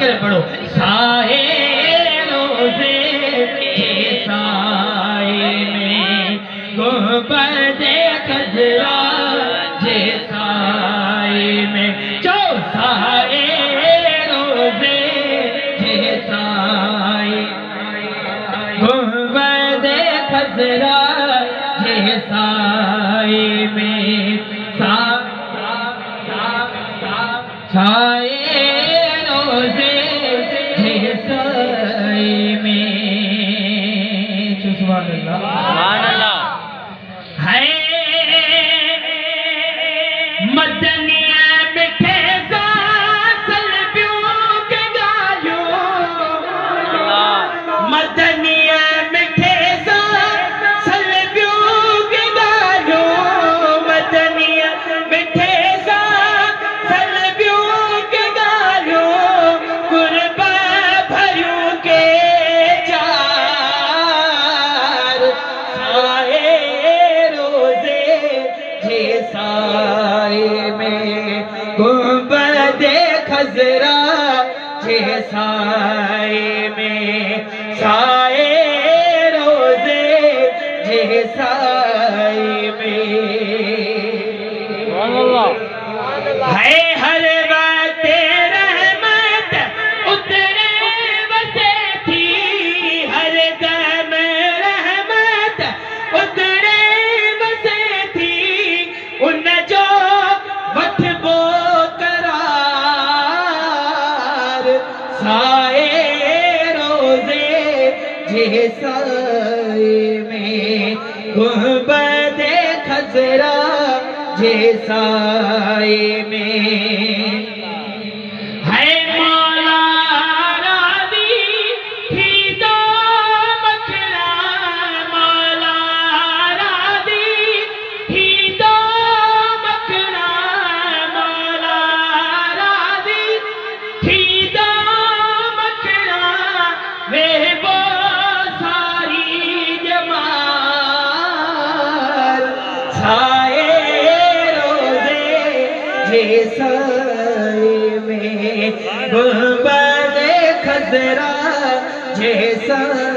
करे पढ़ो। साए रोजे के साए में गुंबदे खजरा जे साए में जो साए रोजे के साए गुंबदे खजरा जे साए में साए रोजे जे साए में। सुभान अल्लाह है मदनिया मिठे सासल प्यों के गायो मदनिया मिठे सासल प्यों के गायो मदनिया मिठे सासल प्यों के गायो कुर्बा भरियों के चार साए रोजे जे साए में गुंबदे खजरा जे साए में साए रोजे जे साए में है हर बात रहमत उतरे बसे थी हर दम रहमत उतरे बसे थी उन जो वठबो करार साए रोजे जे साए में गुंबदे खजरा जे साए में है मौला राज़ी थी तो मखना मौला राज़ी थी तो मखना मौला राज़ी थी तो मखना वे वो सारी जमात साए जे साए में गुंबदे खजरा जे साए